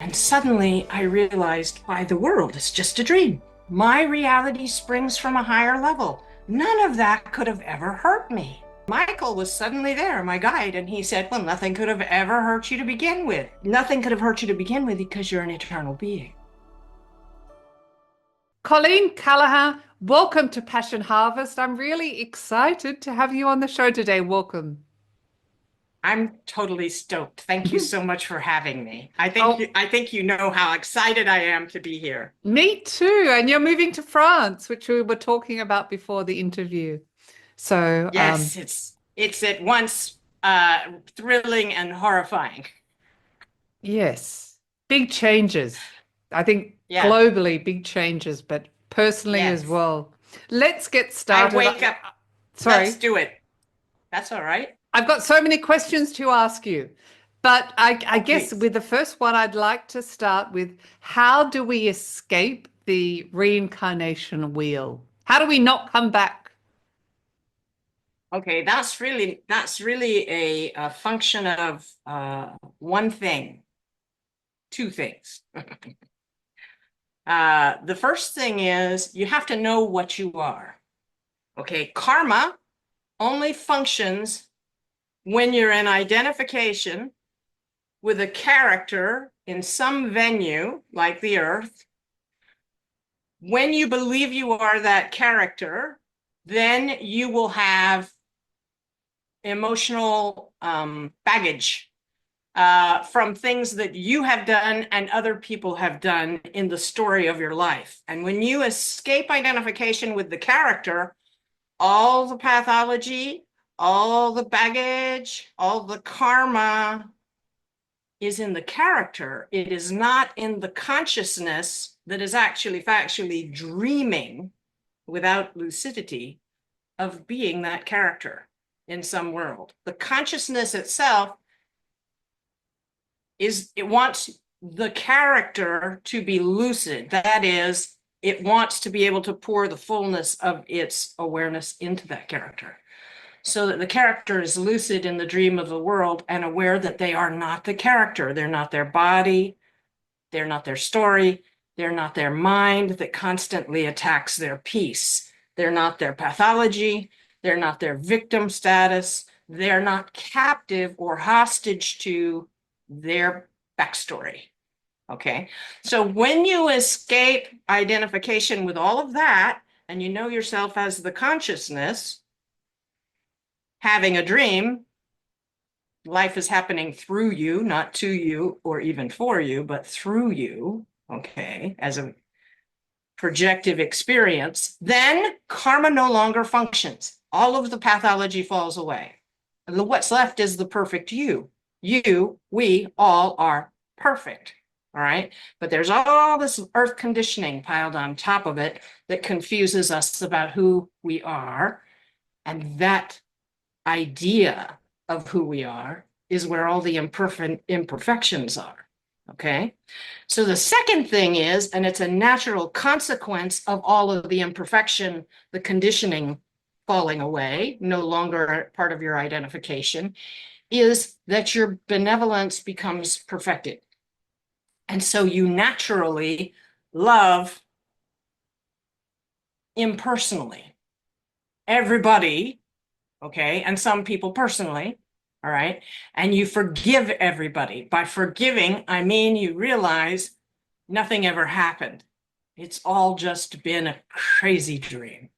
And suddenly I realized why the world is just a dream. My reality springs from a higher level. None of that could have ever hurt me. Michael was suddenly there, my guide, and he said, well, nothing could have ever hurt you to begin with. Nothing could have hurt you to begin with because you're an eternal being. Colleen Callahan, welcome to Passion Harvest. I'm really excited to have you on the show today. Welcome. I'm totally stoked. Thank you so much for having me. Oh, I think you know how excited I am to be here. me too. And you're moving to France, which we were talking about before the interview. So, Yes, it's at once thrilling and horrifying. yes, big changes. I think Yeah, globally, big changes, but personally as yes. well. Let's get I started. wake up. Let's Sorry, do it. That's all right. I've got so many questions to ask you. But I Oh, guess please. with the first one, I'd like to start with how do we escape the reincarnation wheel? How do we not come back? Okay, that's really a function of one thing, two things. The first thing is you have to know what you are. Okay, karma only functions when you're in identification with a character in some venue like the earth. When you believe you are that character, then you will have emotional baggage from things that you have done and other people have done in the story of your life. And when you escape identification with the character, all the pathology, all the baggage, all the karma is in the character. It is not in the consciousness that is actually factually dreaming without lucidity of being that character in some world. The consciousness itself it wants the character to be lucid. That is, it wants to be able to pour the fullness of its awareness into that character so that the character is lucid in the dream of the world and aware that they are not the character. They're not their body. They're not their story. They're not their mind that constantly attacks their peace. They're not their pathology. They're not their victim status. They're not captive or hostage to their backstory. Okay. So when you escape identification with all of that, and you know yourself as the consciousness having a dream, life is happening through you, not to you or even for you, but through you, okay, as a projective experience, then karma no longer functions. All of the pathology falls away. And what's left is the perfect you. You, we all are perfect. All right. But there's all this earth conditioning piled on top of it that confuses us about who we are. And that idea of who we are is where all the imperfections are. Okay. So the second thing is, and it's a natural consequence of all of the imperfection, the conditioning falling away, no longer part of your identification, is that your benevolence becomes perfected. And so you naturally love impersonally everybody, okay, and some people personally, all right, and you forgive everybody. By forgiving, I mean you realize nothing ever happened. It's all just been a crazy dream.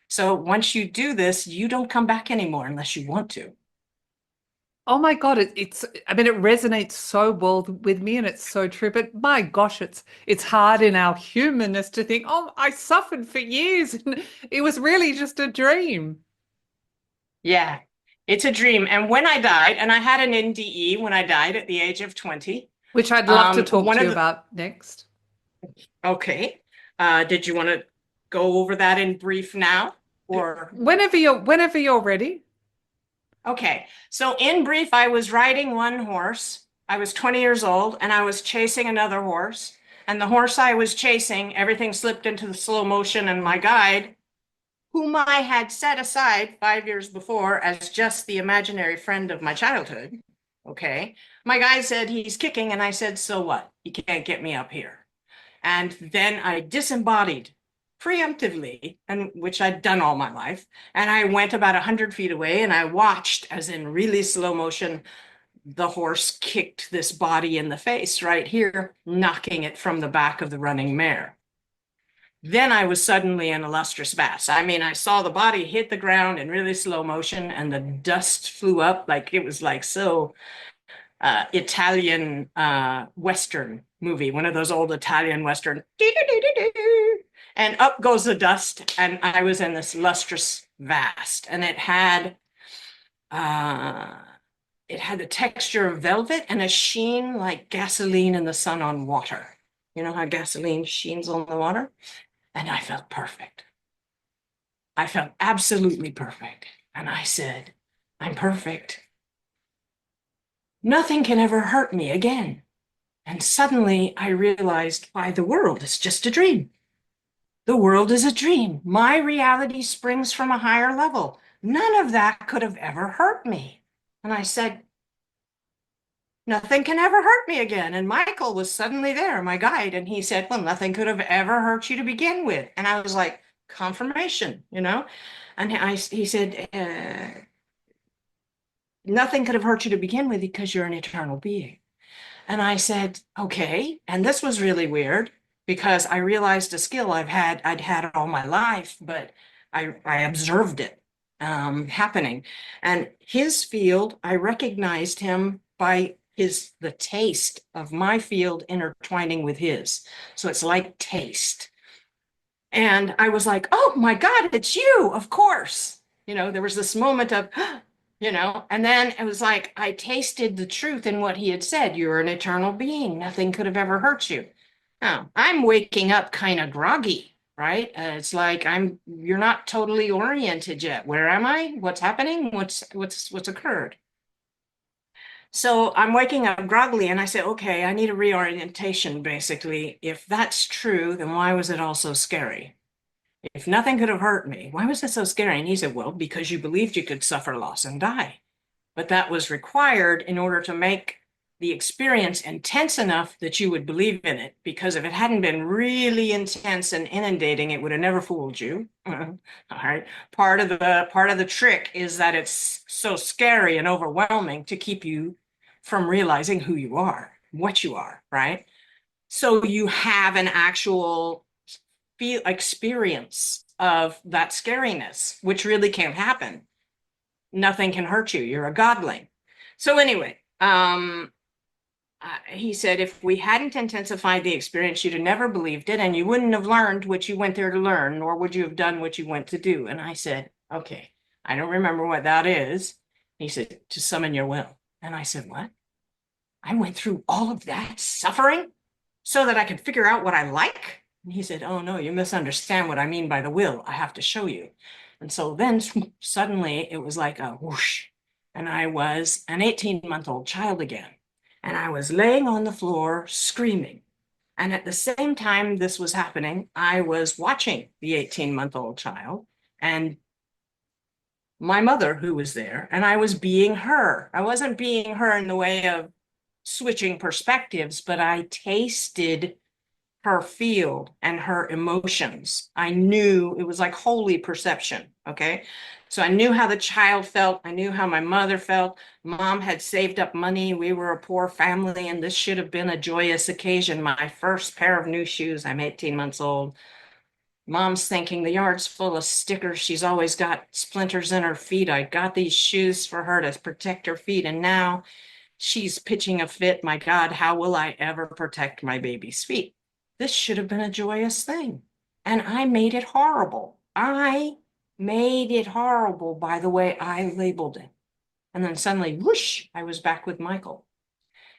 So once you do this, you don't come back anymore unless you want to. Oh my God, I mean, it resonates so well with me and it's so true. But my gosh, it's hard in our humanness to think, oh, I suffered for years and it was really just a dream. Yeah, it's a dream. And when I died, and I had an NDE when I died at the age of 20, Which I'd love to talk one to of you the, about next. okay, did you want to go over that in brief now? Or Whenever you're ready. okay, so in brief, I was riding one horse. I was 20 years old and I was chasing another horse. And the horse I was chasing, everything slipped into the slow motion, and my guide, whom I had set aside 5 years before as just the imaginary friend of my childhood, okay, my guy said he's kicking, and I said, so what? He can't get me up here. And then I disembodied preemptively, and which I'd done all my life. And I went about 100 feet away, and I watched, as in really slow motion, the horse kicked this body in the face right here, knocking it from the back of the running mare. Then I was suddenly in a lustrous bass. I mean, I saw the body hit the ground in really slow motion, and the dust flew up like it was like so Italian Western movie, one of those old Italian Western. And up goes the dust, and I was in this lustrous vast, and it had the texture of velvet and a sheen like gasoline in the sun on water. You know how gasoline sheens on the water? And I felt perfect. I felt absolutely perfect. And I said, I'm perfect. Nothing can ever hurt me again. And suddenly I realized why the world is just a dream. The world is a dream. My reality springs from a higher level. None of that could have ever hurt me. And I said, nothing can ever hurt me again. And Michael was suddenly there, my guide, and he said, well, nothing could have ever hurt you to begin with. And I was like, confirmation, you know? And he said, nothing could have hurt you to begin with because you're an eternal being. And I said, okay. And this was really weird because I realized a skill I'd had all my life, but I observed it happening. And his field, I recognized him by the taste of my field intertwining with his. So it's like taste. And I was like, oh my God, it's you, of course. You know, there was this moment of, you know, and then it was like, I tasted the truth in what he had said. You're an eternal being. Nothing could have ever hurt you. Now, I'm waking up kind of groggy, right? It's like you're not totally oriented yet. Where am I? What's happening? What's occurred? So I'm waking up groggily, and I say, okay, I need a reorientation, basically. If that's true, then why was it all so scary? If nothing could have hurt me, why was it so scary? And he said, well, because you believed you could suffer loss and die. But that was required in order to make the experience intense enough that you would believe in it. Because if it hadn't been really intense and inundating, it would have never fooled you. All right. Part of the trick is that it's so scary and overwhelming to keep you from realizing who you are, what you are, right? So you have an actual experience of that scariness, which really can't happen. Nothing can hurt you. You're a godling. So anyway, he said, if we hadn't intensified the experience, you'd have never believed it, and you wouldn't have learned what you went there to learn, nor would you have done what you went to do. And I said, okay, I don't remember what that is. He said, to summon your will. And I said, what? I went through all of that suffering so that I could figure out what I like? And he said, oh no, you misunderstand what I mean by the will. I have to show you. And so then suddenly it was like a whoosh, and I was an 18-month-old child again. And I was laying on the floor screaming. And at the same time this was happening, I was watching the 18-month-old child and my mother who was there, and I was being her. I wasn't being her in the way of switching perspectives, but I tasted her field and her emotions. I knew it was like holy perception. Okay. So I knew how the child felt. I knew how my mother felt. Mom had saved up money. We were a poor family, and this should have been a joyous occasion. My first pair of new shoes. I'm 18 months old. Mom's thinking the yard's full of stickers. She's always got splinters in her feet. I got these shoes for her to protect her feet. And now she's pitching a fit. My God, how will I ever protect my baby's feet? This should have been a joyous thing. And I made it horrible. I made it horrible by the way I labeled it. And then suddenly, whoosh, I was back with Michael.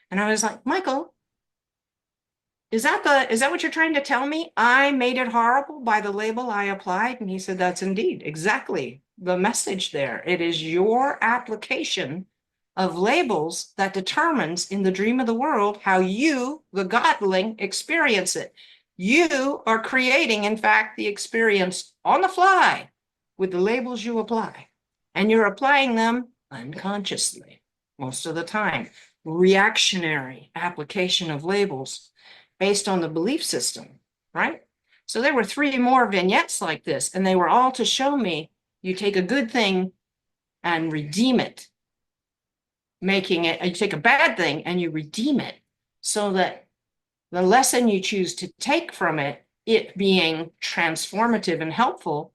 And I was like, Michael, is that what you're trying to tell me? I made it horrible by the label I applied? And he said, that's indeed exactly the message there. It is your application of labels that determines in the dream of the world how you, the godling, experience it. You are creating, in fact, the experience on the fly with the labels you apply. And you're applying them unconsciously most of the time. reactionary application of labels based on the belief system, right? So there were 3 more vignettes like this, and they were all to show me you take a good thing and redeem it, making it, you take a bad thing and you redeem it, so that the lesson you choose to take from it, it being transformative and helpful,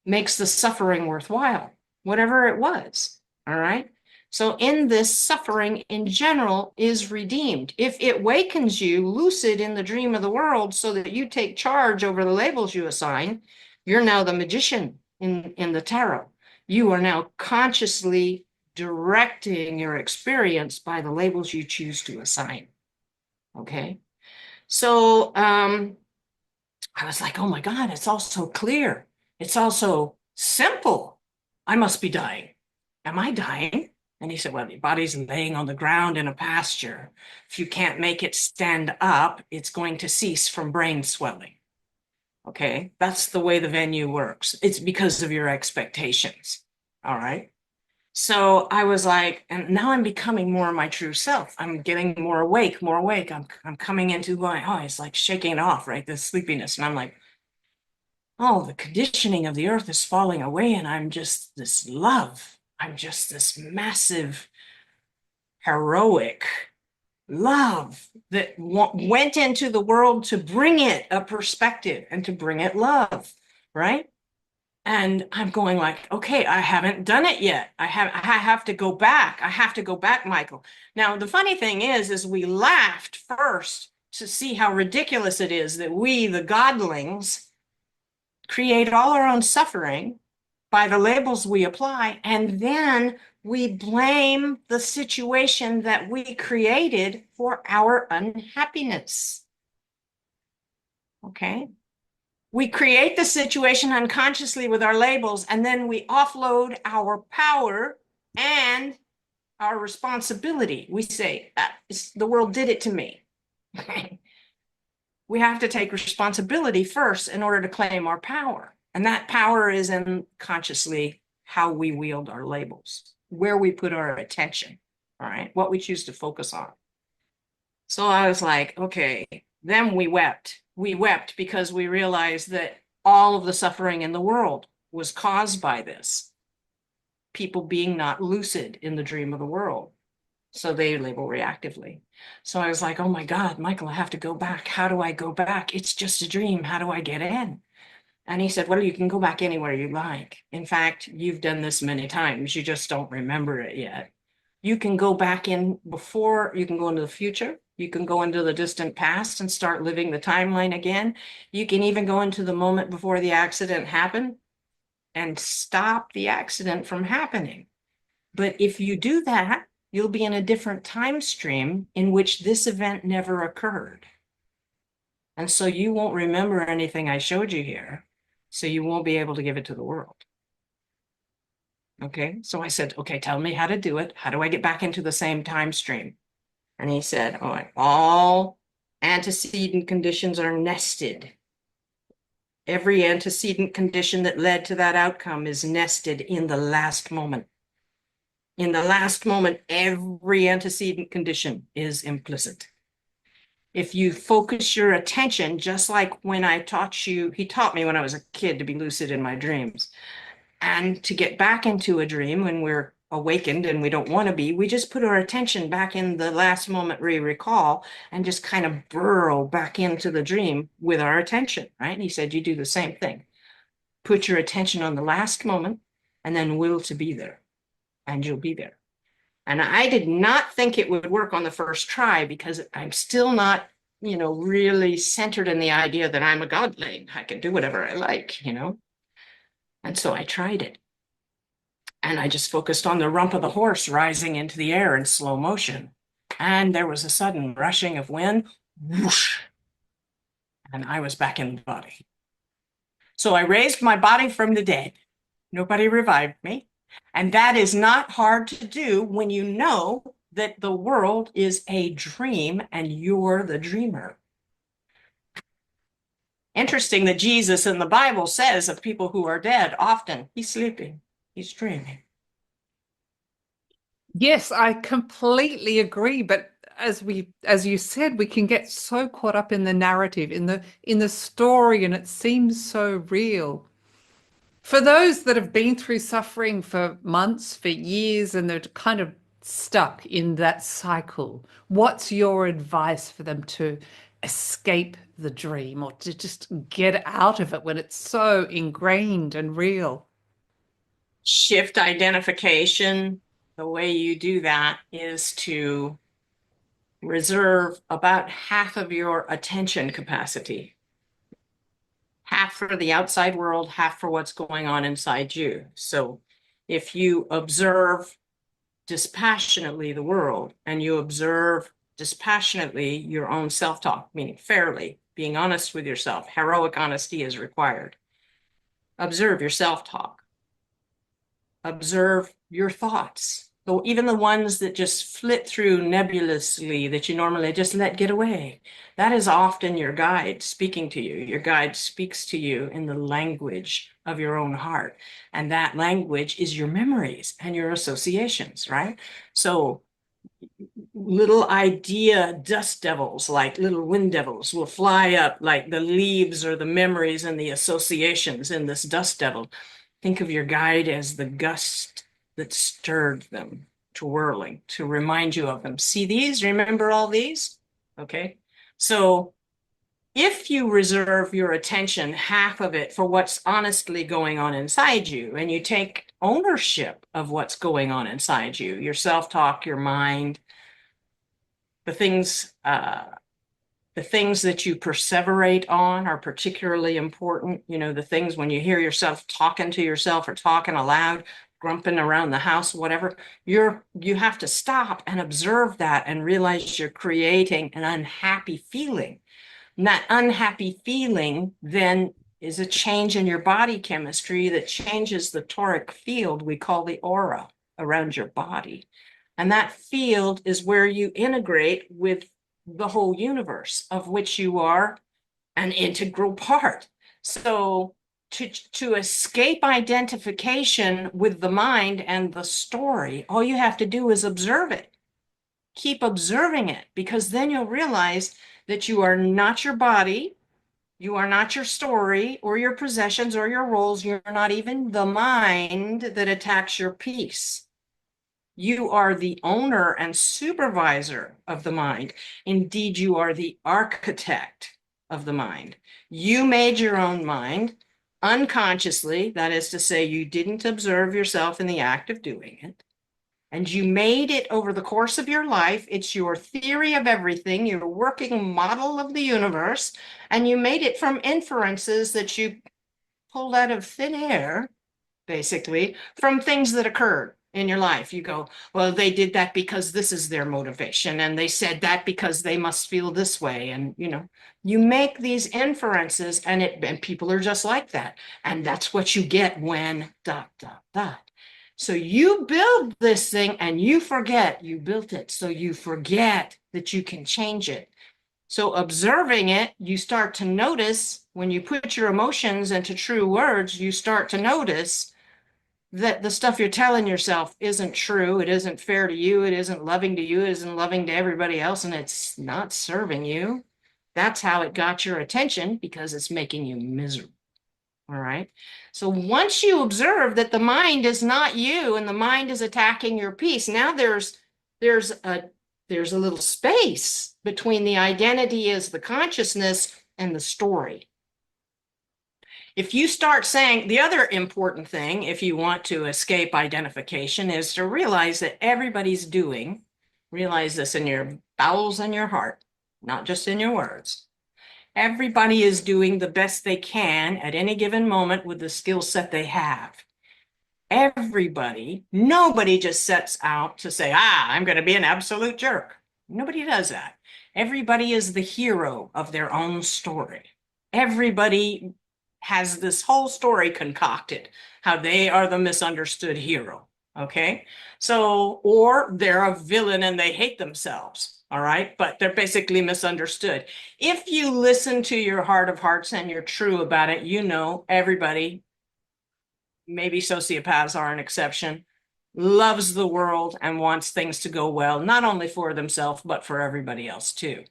makes the suffering worthwhile, whatever it was. All right. So in this, suffering in general is redeemed. If it wakens you lucid in the dream of the world so that you take charge over the labels you assign, you're now the magician in the tarot. You are now consciously directing your experience by the labels you choose to assign. Okay. So I was like, oh my God, it's all so clear. It's all so simple. I must be dying. Am I dying? And he said, well, your body's laying on the ground in a pasture. If you can't make it stand up, it's going to cease from brain swelling. Okay, that's the way the venue works. It's because of your expectations. All right. So I was like, and now I'm becoming more my true self. I'm getting more awake, more awake. I'm coming into going, oh, it's like shaking it off, right? This sleepiness. And I'm like, oh, the conditioning of the earth is falling away, and I'm just this love. I'm just this massive, heroic love that went into the world to bring it a perspective and to bring it love, right? And I'm going like, okay, I haven't done it yet. I have to go back. I have to go back, Michael. Now, the funny thing is we laughed first to see how ridiculous it is that we, the godlings, create all our own suffering by the labels we apply, and then we blame the situation that we created for our unhappiness. Okay? We create the situation unconsciously with our labels, and then we offload our power and our responsibility. We say, the world did it to me. We have to take responsibility first in order to claim our power. And that power is in consciously how we wield our labels, where we put our attention, all right, what we choose to focus on. So I was like, okay, then we wept. We wept because we realized that all of the suffering in the world was caused by this. People being not lucid in the dream of the world. So they label reactively. So I was like, oh my God, Michael, I have to go back. How do I go back? It's just a dream. How do I get in? And he said, well, you can go back anywhere you like. In fact, you've done this many times. You just don't remember it yet. You can go back in before, you can go into the future. You can go into the distant past and start living the timeline again. You can even go into the moment before the accident happened and stop the accident from happening. But if you do that, you'll be in a different time stream in which this event never occurred. And so you won't remember anything I showed you here. So you won't be able to give it to the world. Okay. So I said, okay, tell me how to do it. How do I get back into the same time stream? And he said, all antecedent conditions are nested. Every antecedent condition that led to that outcome is nested in the last moment. In the last moment, every antecedent condition is implicit. If you focus your attention, just like when I taught you, he taught me when I was a kid to be lucid in my dreams. And to get back into a dream when we're awakened and we don't want to be, we just put our attention back in the last moment we recall and just kind of burrow back into the dream with our attention, right? And he said, you do the same thing. Put your attention on the last moment and then will to be there, and you'll be there. And I did not think it would work on the first try because I'm still not, really centered in the idea that I'm a godling. I can do whatever I like. And so I tried it. And I just focused on the rump of the horse rising into the air in slow motion. And there was a sudden rushing of wind, whoosh, and I was back in the body. So I raised my body from the dead. Nobody revived me. And that is not hard to do when you know that the world is a dream and you're the dreamer. Interesting that Jesus in the Bible says of people who are dead, often he's sleeping, he's dreaming. Yes, I completely agree. But as you said, we can get so caught up in the narrative, in the story, and it seems so real. For those that have been through suffering for months, for years, and they're kind of stuck in that cycle, what's your advice for them to escape the dream or to just get out of it when it's so ingrained and real? Shift identification. The way you do that is to reserve about half of your attention capacity, half for the outside world, half for what's going on inside you. So if you observe dispassionately the world and you observe dispassionately your own self-talk, meaning fairly, being honest with yourself, heroic honesty is required. Observe your self-talk. Observe your thoughts. So even the ones that just flit through nebulously that you normally just let get away, that is often your guide speaking to you. Your guide speaks to you in the language of your own heart. And that language is your memories and your associations, right? So little idea dust devils, like little wind devils, will fly up like the leaves or the memories and the associations in this dust devil. Think of your guide as the gust that stirred them to whirling, to remind you of them. See these? Remember all these? Okay. So if you reserve your attention, half of it, for what's honestly going on inside you, and you take ownership of what's going on inside you, your self-talk, your mind, the things the things that you perseverate on are particularly important. You know, the things when you hear yourself talking to yourself or talking aloud, grumping around the house, whatever, you have to stop and observe that and realize you're creating an unhappy feeling. And that unhappy feeling then is a change in your body chemistry that changes the toric field we call the aura around your body. And that field is where you integrate with the whole universe of which you are an integral part. So to escape identification with the mind and the story, all you have to do is observe it. Keep observing it, because then you'll realize that you are not your body, you are not your story or your possessions or your roles. You're not even the mind that attacks your peace. You are the owner and supervisor of the mind. Indeed, you are the architect of the mind. You made your own mind unconsciously. That is to say, you didn't observe yourself in the act of doing it. And you made it over the course of your life. It's your theory of everything, your working model of the universe. And you made it from inferences that you pulled out of thin air, basically, from things that occurred in your life. You go, well, they did that because this is their motivation. And they said that because they must feel this way. And, you know, you make these inferences and people are just like that. And that's what you get when ... So you build this thing and you forget you built it. So you forget that you can change it. So observing it, you start to notice when you put your emotions into true words, you start to notice that the stuff you're telling yourself isn't true. It isn't fair to you. It isn't loving to you. It isn't loving to everybody else. And it's not serving you. That's how it got your attention, because it's making you miserable. All right. So once you observe that the mind is not you and the mind is attacking your peace, now there's a little space between the identity as the consciousness and the story. If you start saying, the other important thing, if you want to escape identification, is to realize that everybody's doing, realize this in your bowels and your heart, not just in your words. Everybody is doing the best they can at any given moment with the skill set they have. Everybody, nobody just sets out to say, I'm going to be an absolute jerk. Nobody does that. Everybody is the hero of their own story. Everybody has this whole story concocted, how they are the misunderstood hero. Okay. So, or they're a villain and they hate themselves. All right. But they're basically misunderstood. If you listen to your heart of hearts and you're true about it, you know, everybody, maybe sociopaths are an exception, loves the world and wants things to go well, not only for themselves, but for everybody else too.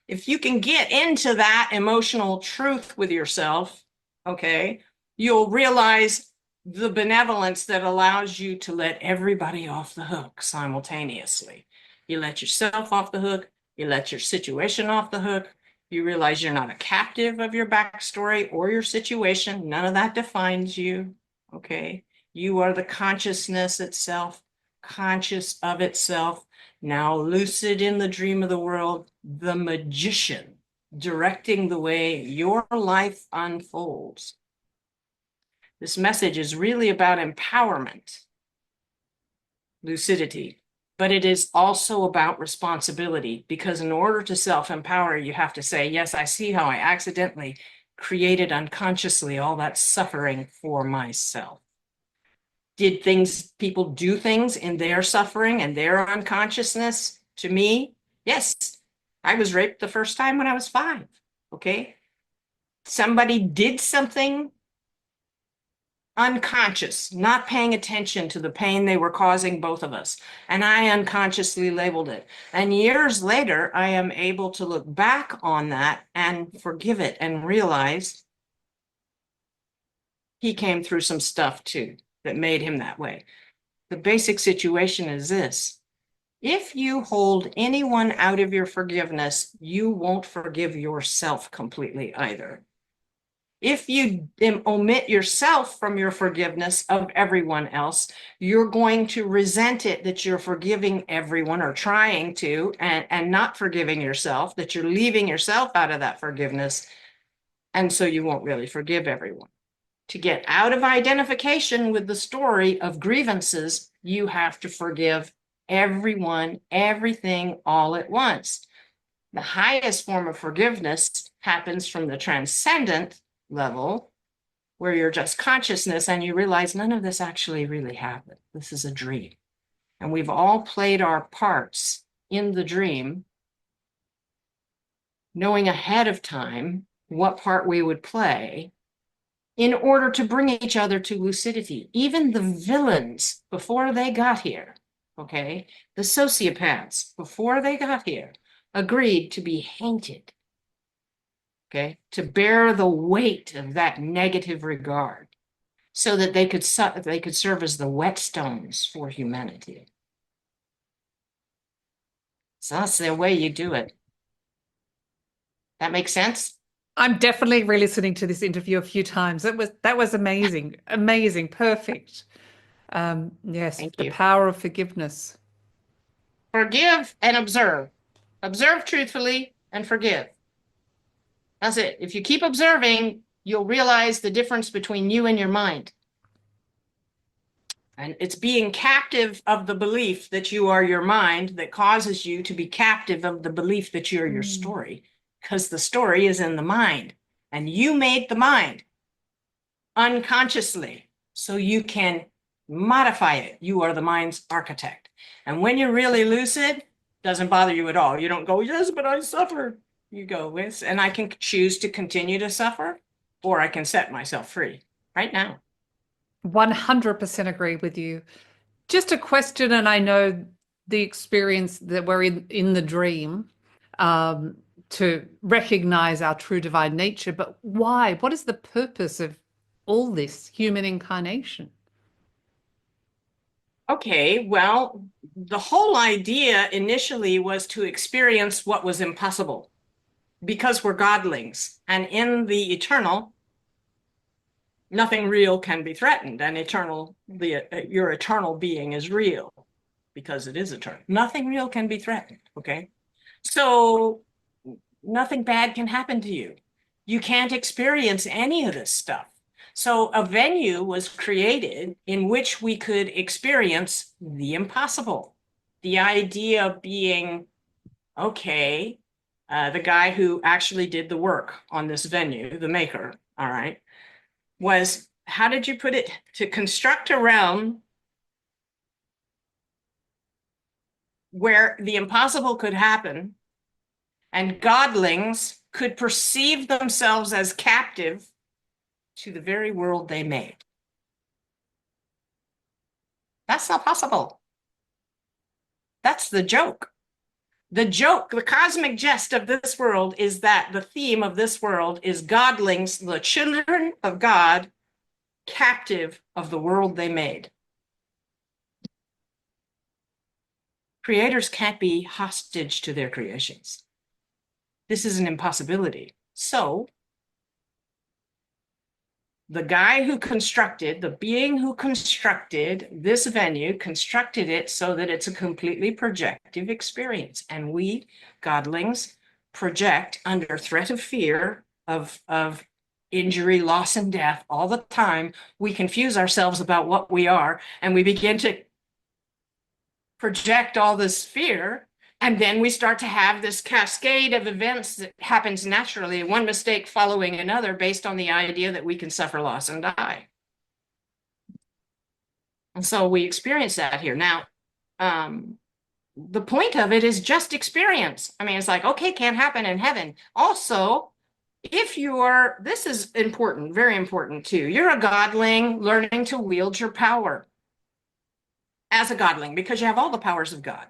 If you can get into that emotional truth with yourself, okay, you'll realize the benevolence that allows you to let everybody off the hook simultaneously. You let yourself off the hook, you let your situation off the hook, you realize you're not a captive of your backstory or your situation. None of that defines you, okay? You are the consciousness itself, conscious of itself, now lucid in the dream of the world, the magician, directing the way your life unfolds. This message is really about empowerment, lucidity, but it is also about responsibility, because in order to self-empower, you have to say, yes, I see how I accidentally created unconsciously all that suffering for myself. Did people do things in their suffering and their unconsciousness to me? Yes, I was raped the first time when I was 5, okay? Somebody did something unconscious, not paying attention to the pain they were causing both of us. And I unconsciously labeled it. And years later, I am able to look back on that and forgive it and realize he came through some stuff too that made him that way. The basic situation is this. If you hold anyone out of your forgiveness, you won't forgive yourself completely either. If you omit yourself from your forgiveness of everyone else, you're going to resent it that you're forgiving everyone or trying to, and not forgiving yourself, that you're leaving yourself out of that forgiveness. And so you won't really forgive everyone. To get out of identification with the story of grievances, you have to forgive everyone, everything, all at once. The highest form of forgiveness happens from the transcendent level, where you're just consciousness and you realize none of this actually really happened. This is a dream. And we've all played our parts in the dream, knowing ahead of time what part we would play in order to bring each other to lucidity. Even the villains, before they got here, okay, the sociopaths, before they got here, agreed to be hated, okay, to bear the weight of that negative regard so that they could serve as the whetstones for humanity. So that's the way you do it. That makes sense? I'm definitely re-listening to this interview a few times. That was amazing, amazing, perfect. Yes, Thank the you. power of forgiveness. Forgive and observe. Observe truthfully and forgive. That's it. If you keep observing, you'll realize the difference between you and your mind. And it's being captive of the belief that you are your mind that causes you to be captive of the belief that you're your story, because the story is in the mind. And you made the mind unconsciously, so you can modify it. You are the mind's architect. And when you're really lucid, it doesn't bother you at all. You don't go, yes, but I suffer. You go, yes, and I can choose to continue to suffer, or I can set myself free right now. 100% agree with you. Just a question, and I know the experience that we're in the dream, to recognize our true divine nature, but why? What is the purpose of all this human incarnation? Okay, well, the whole idea initially was to experience what was impossible because we're godlings. And in the eternal, nothing real can be threatened. And your eternal being is real because it is eternal. Nothing real can be threatened, okay? So nothing bad can happen to you. You can't experience any of this stuff. So a venue was created in which we could experience the impossible. The idea being, okay, the guy who actually did the work on this venue, the maker, all right, was, how did you put it? To construct a realm where the impossible could happen and godlings could perceive themselves as captive to the very world they made. That's not possible. That's the joke. The joke, the cosmic jest of this world is that the theme of this world is godlings, the children of God, captive of the world they made. Creators can't be hostage to their creations. This is an impossibility. So the guy who constructed, the being who constructed this venue, constructed it so that it's a completely projective experience. And we, godlings, project under threat of fear, of injury, loss, and death all the time. We confuse ourselves about what we are, and we begin to project all this fear. And then we start to have this cascade of events that happens naturally, one mistake following another, based on the idea that we can suffer loss and die. And so we experience that here. Now, the point of it is just experience. I mean, it's like, okay, can't happen in heaven. Also, if you're, this is important, very important too, you're a godling learning to wield your power as a godling, because you have all the powers of God.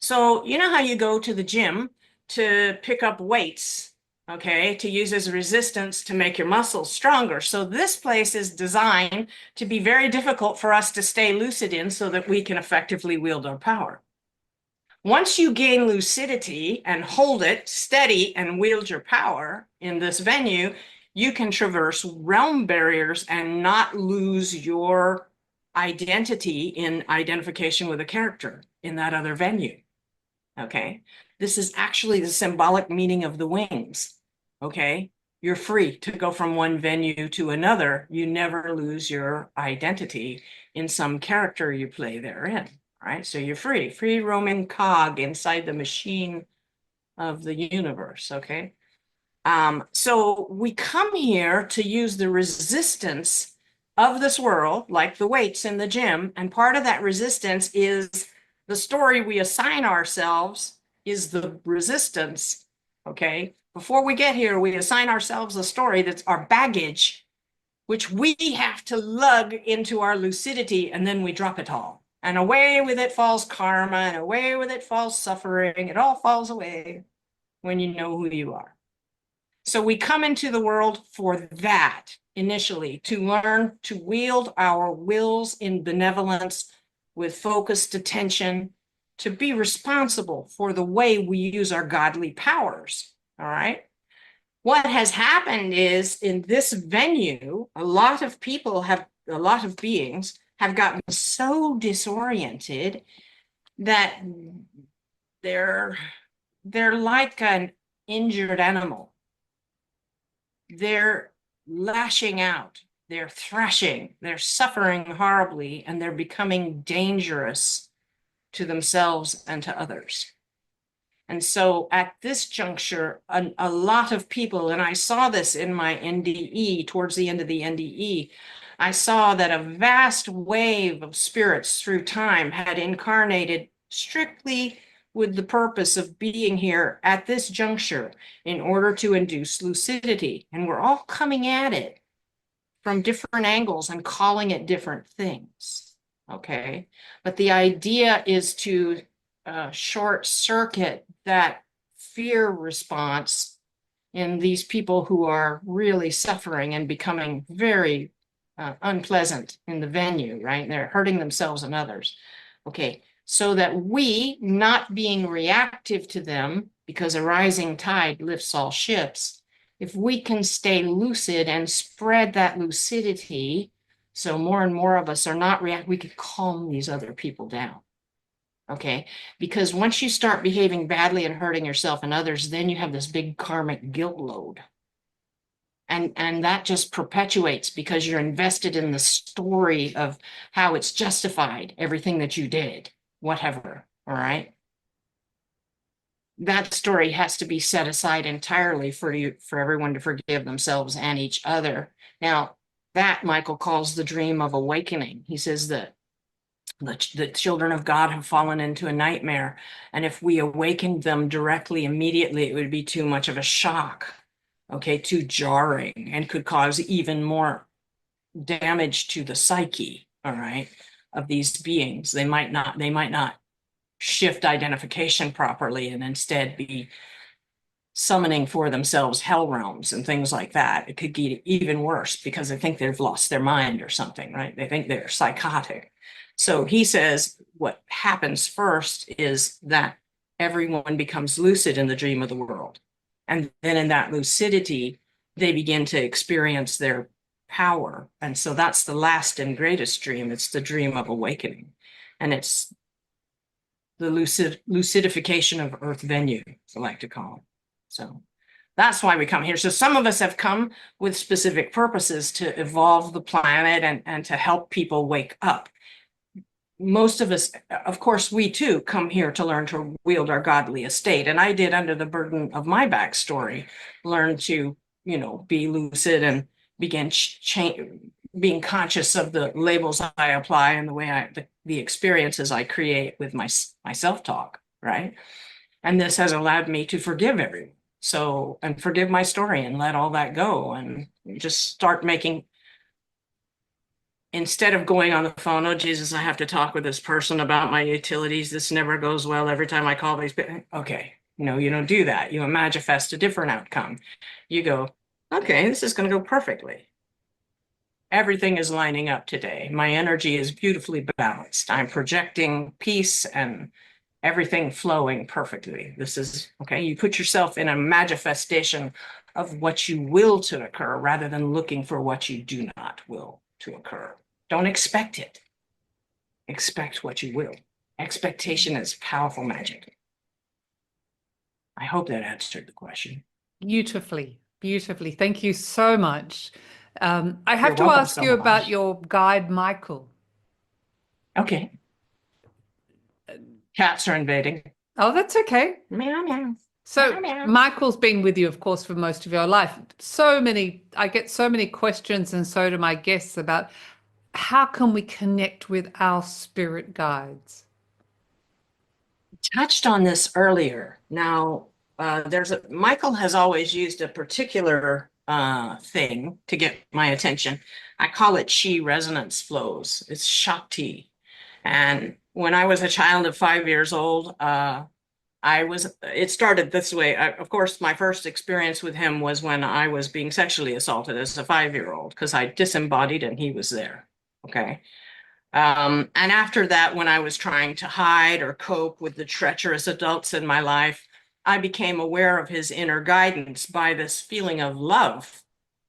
So you know how you go to the gym to pick up weights, okay, to use as resistance to make your muscles stronger. So this place is designed to be very difficult for us to stay lucid in so that we can effectively wield our power. Once you gain lucidity and hold it steady and wield your power in this venue, you can traverse realm barriers and not lose your identity in identification with a character in that other venue. Okay, this is actually the symbolic meaning of the wings. Okay, you're free to go from one venue to another. You never lose your identity in some character you play therein. Right, so you're free roaming cog inside the machine of the universe. Okay, so we come here to use the resistance of this world, like the weights in the gym, and part of that resistance is the story we assign ourselves is the resistance. Okay, before we get here, we assign ourselves a story that's our baggage, which we have to lug into our lucidity, and then we drop it all. And away with it falls karma, and away with it falls suffering. It all falls away when you know who you are. So we come into the world for that initially, to learn to wield our wills in benevolence with focused attention, to be responsible for the way we use our godly powers. All right. What has happened is, in this venue, a lot of beings have gotten so disoriented that they're like an injured animal. They're lashing out, they're thrashing, they're suffering horribly, and they're becoming dangerous to themselves and to others. And so at this juncture, a lot of people, and I saw this in my NDE, towards the end of the NDE, I saw that a vast wave of spirits through time had incarnated strictly with the purpose of being here at this juncture in order to induce lucidity. And we're all coming at it from different angles and calling it different things. Okay. But the idea is to short circuit that fear response in these people who are really suffering and becoming very unpleasant in the venue, right? And they're hurting themselves and others. Okay, so that we, not being reactive to them, because a rising tide lifts all ships, if we can stay lucid and spread that lucidity, so more and more of us are not we could calm these other people down. Okay, because once you start behaving badly and hurting yourself and others, then you have this big karmic guilt load. And that just perpetuates, because you're invested in the story of how it's justified, everything that you did, whatever, all right? That story has to be set aside entirely for everyone to forgive themselves and each other. Now, that Michael calls the dream of awakening. He says that the children of God have fallen into a nightmare, and if we awakened them directly, immediately, it would be too much of a shock. Okay, too jarring, and could cause even more damage to the psyche. All right. of these beings. They might not shift identification properly and instead be summoning for themselves hell realms and things like that. It could get even worse because they think they've lost their mind or something, right? They think they're psychotic. So he says what happens first is that everyone becomes lucid in the dream of the world. And then in that lucidity, they begin to experience their power. And so that's the last and greatest dream. It's the dream of awakening. And it's the lucidification of Earth venue, as I like to call it. So that's why we come here. So some of us have come with specific purposes to evolve the planet and to help people wake up. Most of us, of course, we too come here to learn to wield our godly estate. And I did, under the burden of my backstory, learn to, be lucid and begin being conscious of the labels I apply and the way the experiences I create with my self-talk, right? And this has allowed me to forgive everyone. So, and forgive my story and let all that go and just start making, instead of going on the phone, oh, Jesus, I have to talk with this person about my utilities. This never goes well every time I call these people. Okay, you don't do that. You manifest a different outcome. You go, okay, this is going to go perfectly. Everything is lining up today. My energy is beautifully balanced. I'm projecting peace and everything flowing perfectly. This is, okay, you put yourself in a manifestation of what you will to occur rather than looking for what you do not will to occur. Don't expect it. Expect what you will. Expectation is powerful magic. I hope that answered the question. Beautifully, beautifully. Thank you so much. I have You're to welcome ask so you about much. your guide, Michael. Okay. Cats are invading. Oh, that's okay. Meow, meow. So Meow, meow. Michael's been with you, of course, for most of your life. I get so many questions, and so do my guests, about how can we connect with our spirit guides? Touched on this earlier. Now, Michael has always used a particular thing to get my attention. I call it chi resonance flows. It's Shakti. And when I was a child of 5 years old, it started this way. Of course, my first experience with him was when I was being sexually assaulted as a 5-year-old because I disembodied and he was there. Okay. And after that, when I was trying to hide or cope with the treacherous adults in my life, I became aware of his inner guidance by this feeling of love,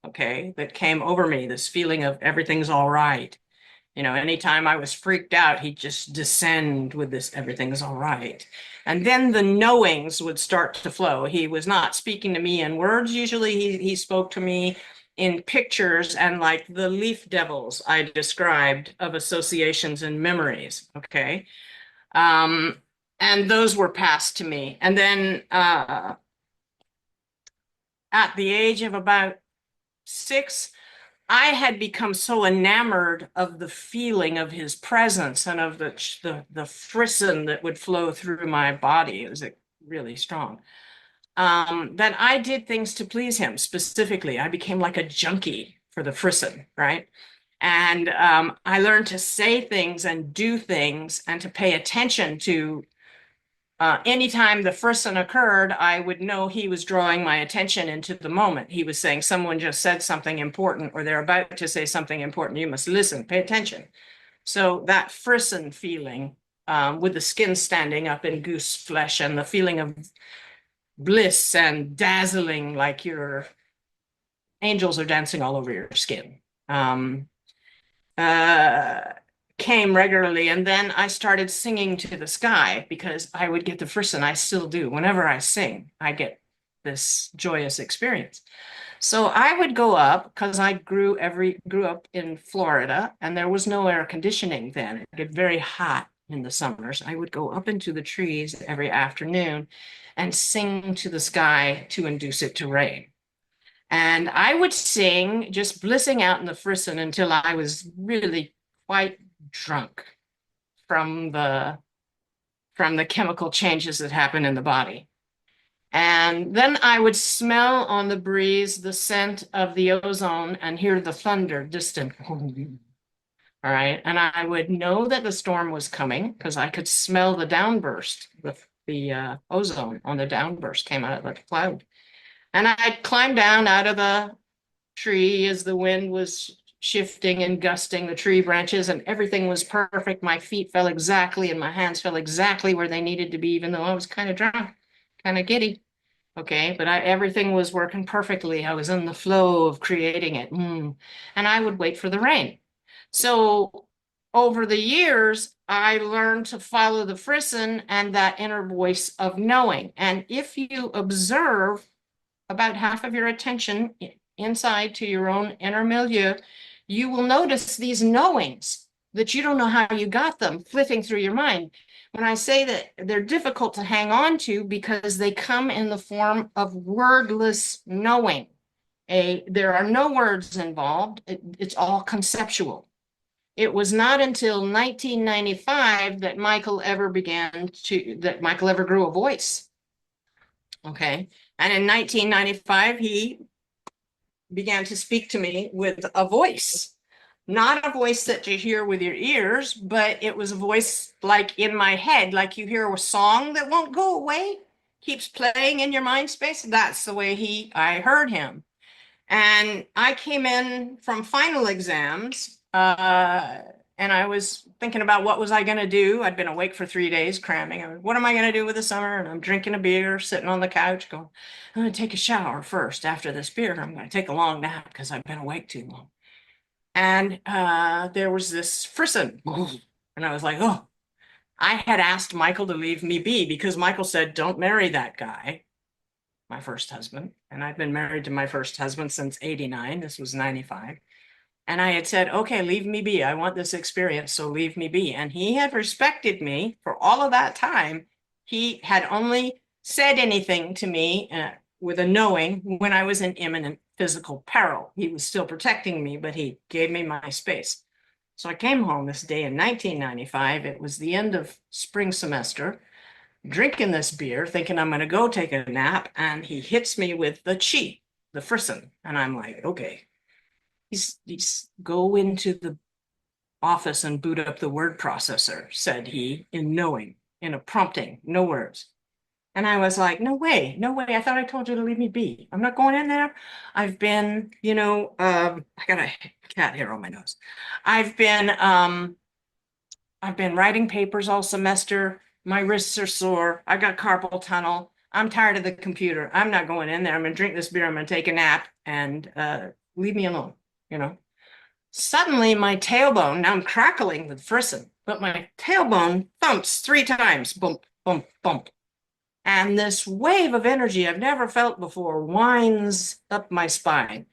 okay, that came over me, this feeling of everything's all right. Anytime I was freaked out, he'd just descend with this, everything's all right. And then the knowings would start to flow. He was not speaking to me in words. Usually he spoke to me in pictures and like the leaf devils I described of associations and memories, okay? And those were passed to me. And then at the age of about 6, I had become so enamored of the feeling of his presence and of the frisson that would flow through my body. It was really strong. That I did things to please him. Specifically, I became like a junkie for the frisson, right? And I learned to say things and do things and to pay attention to anytime the frisson occurred, I would know he was drawing my attention into the moment. He was saying, someone just said something important, or they're about to say something important. You must listen, pay attention. So that frisson feeling, with the skin standing up in goose flesh and the feeling of bliss and dazzling, like your angels are dancing all over your skin, came regularly. And then I started singing to the sky because I would get the frisson. I still do. Whenever I sing, I get this joyous experience. So I would go up because I grew up in Florida and there was no air conditioning then. It get very hot in the summers. I would go up into the trees every afternoon and sing to the sky to induce it to rain. And I would sing, just blissing out in the frisson until I was really quite drunk from the chemical changes that happen in the body. And then I would smell on the breeze the scent of the ozone and hear the thunder distant. All right. And I would know that the storm was coming because I could smell the downburst. The ozone on the downburst came out of the cloud. And I'd climb down out of the tree as the wind was shifting and gusting the tree branches, and everything was perfect. My feet fell exactly and my hands fell exactly where they needed to be, even though I was kind of drunk, kind of giddy. Okay, but everything was working perfectly. I was in the flow of creating it. And I would wait for the rain. So over the years, I learned to follow the frisson and that inner voice of knowing. And if you observe about half of your attention inside to your own inner milieu, you will notice these knowings that you don't know how you got them flitting through your mind. When I say that they're difficult to hang on to because they come in the form of wordless knowing. There are no words involved. It's all conceptual. It was not until 1995 that Michael ever grew a voice. Okay. And in 1995, he began to speak to me with a voice, not a voice that you hear with your ears, but it was a voice like in my head, like you hear a song that won't go away, keeps playing in your mind space. That's the way I heard him. And I came in from final exams, and I was thinking about what was I going to do. I'd been awake for 3 days cramming. What am I going to do with the summer? And I'm drinking a beer, sitting on the couch going, I'm going to take a shower first. After this beer, I'm going to take a long nap because I've been awake too long. And there was this frisson. And I was like, oh, I had asked Michael to leave me be because Michael said, don't marry that guy, my first husband. And I've been married to my first husband since 89. This was 95. And I had said, okay, leave me be. I want this experience, so leave me be. And he had respected me for all of that time. He had only said anything to me with a knowing when I was in imminent physical peril. He was still protecting me, but he gave me my space. So I came home this day in 1995. It was the end of spring semester, drinking this beer, thinking I'm going to go take a nap. And he hits me with the chi, the frisson. And I'm like, okay. He's go into the office and boot up the word processor, said he, in knowing, in a prompting, no words. And I was like, no way, no way. I thought I told you to leave me be. I'm not going in there. I've been, I got a cat hair on my nose. I've been writing papers all semester. My wrists are sore. I got carpal tunnel. I'm tired of the computer. I'm not going in there. I'm going to drink this beer. I'm going to take a nap and leave me alone. Suddenly my tailbone, now I'm crackling with frisson, but my tailbone thumps 3 times, bump, bump, bump. And this wave of energy I've never felt before winds up my spine,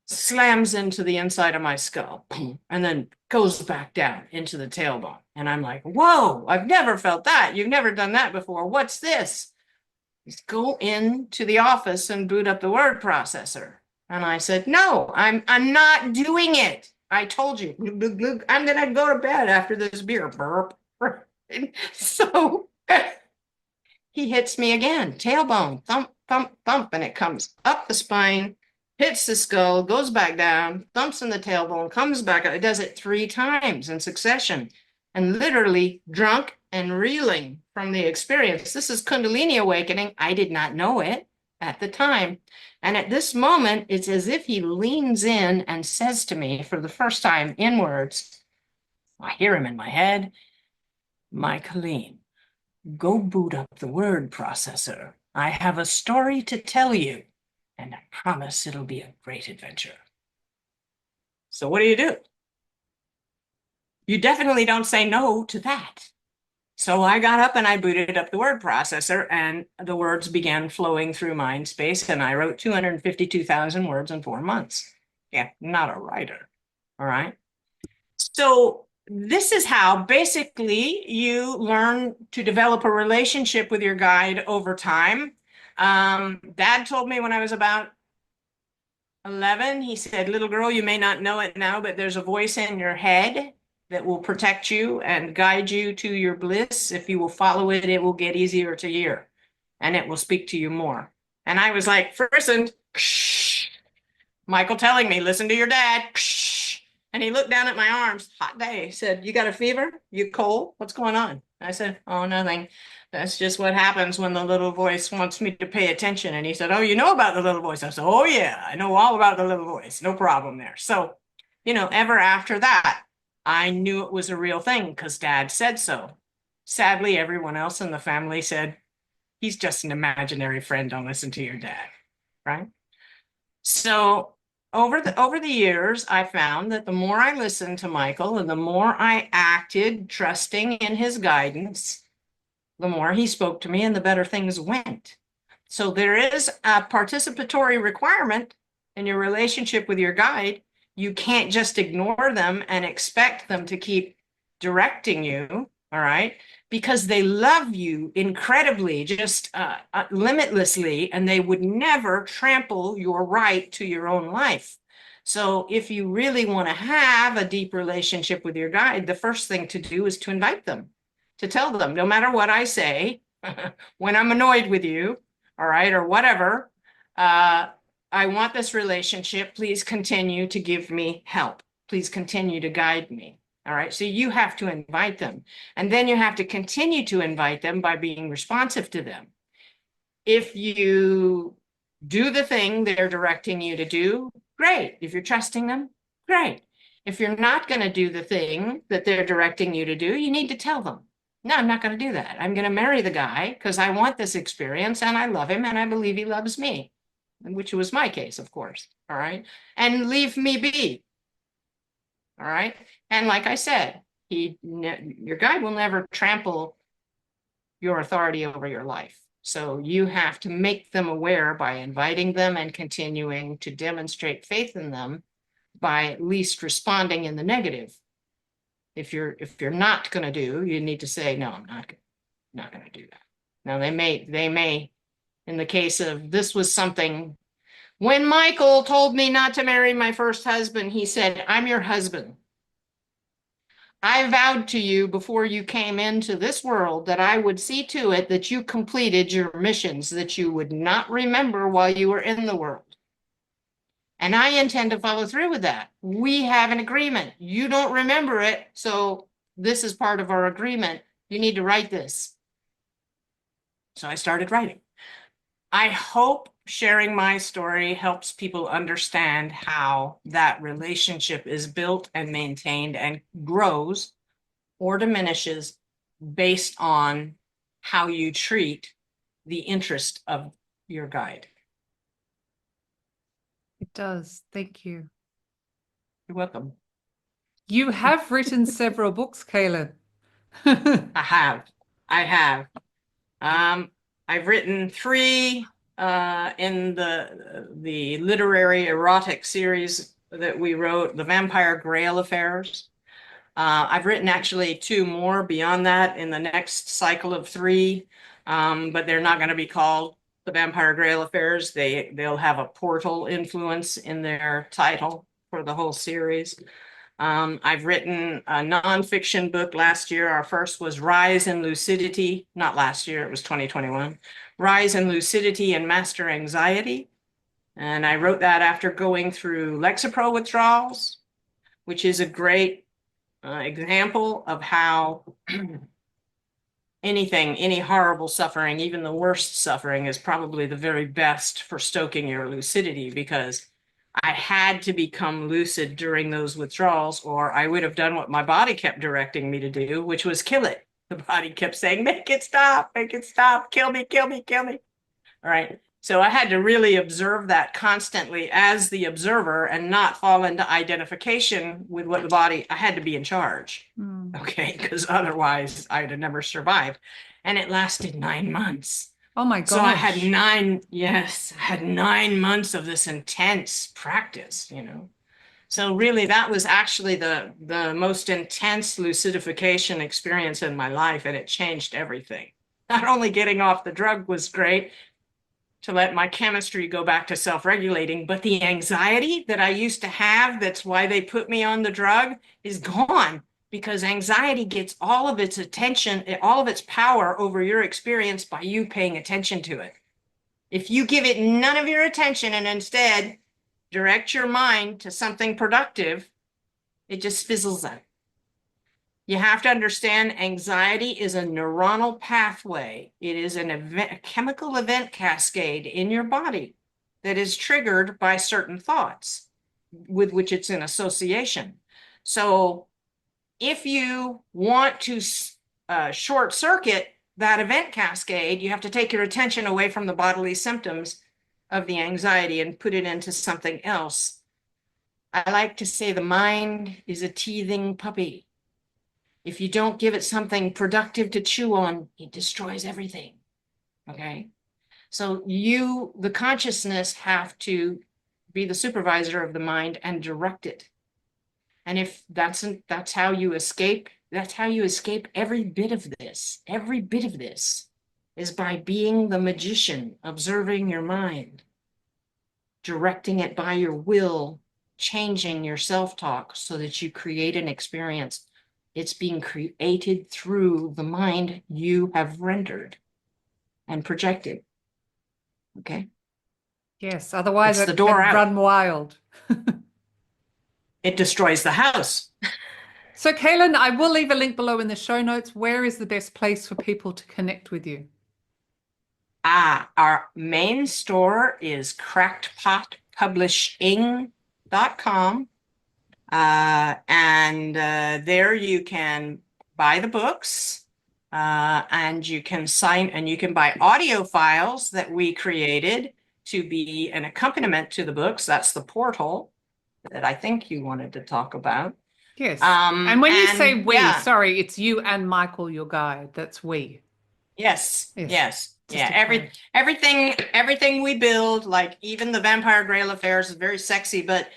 slams into the inside of my skull, and then goes back down into the tailbone. And I'm like, whoa, I've never felt that. You've never done that before. What's this? Go into the office and boot up the word processor. And I said, no, I'm not doing it. I told you, I'm going to go to bed after this beer. Burp. So he hits me again, tailbone, thump, thump, thump, and it comes up the spine, hits the skull, goes back down, thumps in the tailbone, comes back up. It does it 3 times in succession, and literally drunk and reeling from the experience. This is Kundalini awakening. I did not know it at the time. And at this moment, it's as if he leans in and says to me for the first time in words, I hear him in my head, my Cailín, go boot up the word processor. I have a story to tell you, and I promise it'll be a great adventure. So what do? You definitely don't say no to that. So I got up and I booted up the word processor, and the words began flowing through mind space, and I wrote 252,000 words in 4 months. Yeah, not a writer. All right. So this is how basically you learn to develop a relationship with your guide over time. Dad told me when I was about 11, he said, little girl, you may not know it now, but there's a voice in your head that will protect you and guide you to your bliss. If you will follow it, it will get easier to hear and it will speak to you more. And I was like, first, Michael telling me, listen to your dad. And he looked down at my arms, hot day. He said, "You got a fever? You cold? What's going on?" I said, "Oh, nothing. That's just what happens when the little voice wants me to pay attention." And he said, "Oh, you know about the little voice?" I said, "Oh, yeah, I know all about the little voice. No problem there." So, ever after that, I knew it was a real thing because Dad said so. Sadly, everyone else in the family said, "He's just an imaginary friend. Don't listen to your dad." Right? So over the years, I found that the more I listened to Michael and the more I acted trusting in his guidance, the more he spoke to me and the better things went. So there is a participatory requirement in your relationship with your guide. You can't just ignore them and expect them to keep directing you, all right? Because they love you incredibly, just limitlessly, and they would never trample your right to your own life. So if you really want to have a deep relationship with your guide, the first thing to do is to invite them, to tell them, no matter what I say, when I'm annoyed with you, all right, or whatever, I want this relationship. Please continue to give me help. Please continue to guide me. All right. So you have to invite them. And then you have to continue to invite them by being responsive to them. If you do the thing they're directing you to do, great. If you're trusting them, great. If you're not going to do the thing that they're directing you to do, you need to tell them, "No, I'm not going to do that. I'm going to marry the guy because I want this experience and I love him and I believe he loves me," which was my case, of course. All right. And leave me be. All right. And like I said, your guide will never trample your authority over your life. So you have to make them aware by inviting them and continuing to demonstrate faith in them by at least responding in the negative. If you're not going to do, you need to say, "No, I'm not going to do that." Now they may, in the case of this was something, when Michael told me not to marry my first husband, he said, "I'm your husband. I vowed to you before you came into this world that I would see to it that you completed your missions that you would not remember while you were in the world. And I intend to follow through with that. We have an agreement. You don't remember it, so this is part of our agreement. You need to write this." So I started writing. I hope sharing my story helps people understand how that relationship is built and maintained and grows or diminishes based on how you treat the interest of your guide. It does. Thank you. You're welcome. You have written several books, Cailín. I have. I've written 3 in the literary erotic series that we wrote, the Vampire Grail Affairs. I've written actually 2 more beyond that in the next cycle of 3, but they're not going to be called the Vampire Grail Affairs. They'll have a portal influence in their title for the whole series. I've written a nonfiction book last year. Our first was Rise in Lucidity. Not last year, it was 2021. Rise in Lucidity and Master Anxiety. And I wrote that after going through Lexapro withdrawals, which is a great example of how any horrible suffering, even the worst suffering, is probably the very best for stoking your lucidity, because I had to become lucid during those withdrawals, or I would have done what my body kept directing me to do, which was kill it. The body kept saying, "Make it stop, kill me, kill me, kill me." All right. So I had to really observe that constantly as the observer and not fall into identification with what the body, I had to be in charge. Okay. Because otherwise I'd have never survived. And it lasted 9 months. Oh my gosh. So I had 9 months of this intense practice, So really that was actually the most intense lucidification experience in my life, and it changed everything. Not only getting off the drug was great to let my chemistry go back to self-regulating, but the anxiety that I used to have, that's why they put me on the drug, is gone, because anxiety gets all of its attention, all of its power over your experience by you paying attention to it. If you give it none of your attention and instead direct your mind to something productive, It just fizzles out. You have to understand anxiety is a neuronal pathway. It is a chemical event cascade in your body that is triggered by certain thoughts with which it's in association. So if you want to short circuit that event cascade, you have to take your attention away from the bodily symptoms of the anxiety and put it into something else. I like to say the mind is a teething puppy. If you don't give it something productive to chew on, it destroys everything. Okay? So you, the consciousness, have to be the supervisor of the mind and direct it. And if that's how you escape, that's how you escape every bit of this. Every bit of this is by being the magician, observing your mind, directing it by your will, changing your self-talk so that you create an experience. It's being created through the mind you have rendered and projected. Okay? Yes, otherwise It's the it door can out. run wild. It destroys the house. So, Cailín, I will leave a link below in the show notes. Where is the best place for people to connect with you? Our main store is crackedpotpublishing.com. There you can buy the books, and you can buy audio files that we created to be an accompaniment to the books. That's the portal that I think you wanted to talk about. Yes. And when you say we, yeah. sorry, it's you and Michael, your guide. That's we. Yes. Just Yeah. Everything we build, like even the Vampire Grail Affairs, is very sexy, but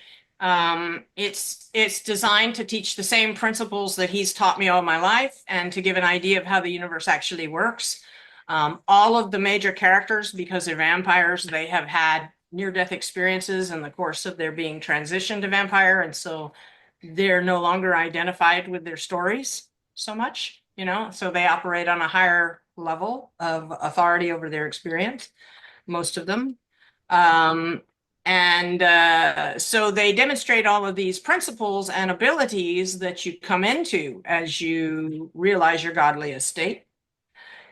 it's designed to teach the same principles that he's taught me all my life and to give an idea of how the universe actually works. All of the major characters, because they're vampires, they have had near-death experiences in the course of their being transitioned to vampire, and so they're no longer identified with their stories so much, so they operate on a higher level of authority over their experience, most of them. So they demonstrate all of these principles and abilities that you come into as you realize your godly estate.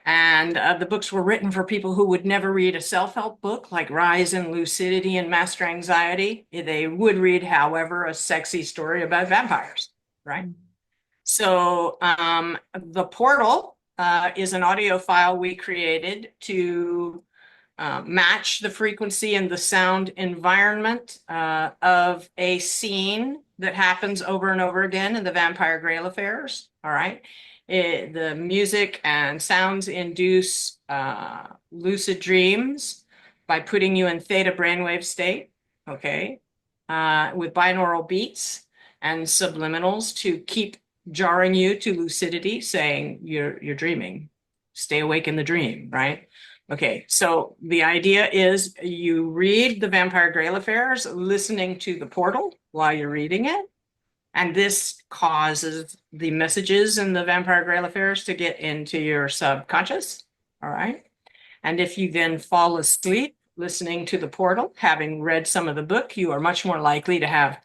And the books were written for people who would never read a self-help book like Rise in Lucidity and Master Anxiety. They would read, however, a sexy story about vampires, right? So the portal is an audio file we created to match the frequency and the sound environment of a scene that happens over and over again in the Vampire Grail Affairs. All right. The music and sounds induce lucid dreams by putting you in theta brainwave state, okay, with binaural beats and subliminals to keep jarring you to lucidity, saying you're dreaming. Stay awake in the dream, right? Okay, so the idea is you read the Vampire Grail Affairs, listening to the portal while you're reading it, and this causes the messages in the Vampire Grail Affairs to get into your subconscious, all right? And if you then fall asleep listening to the portal, having read some of the book, you are much more likely to have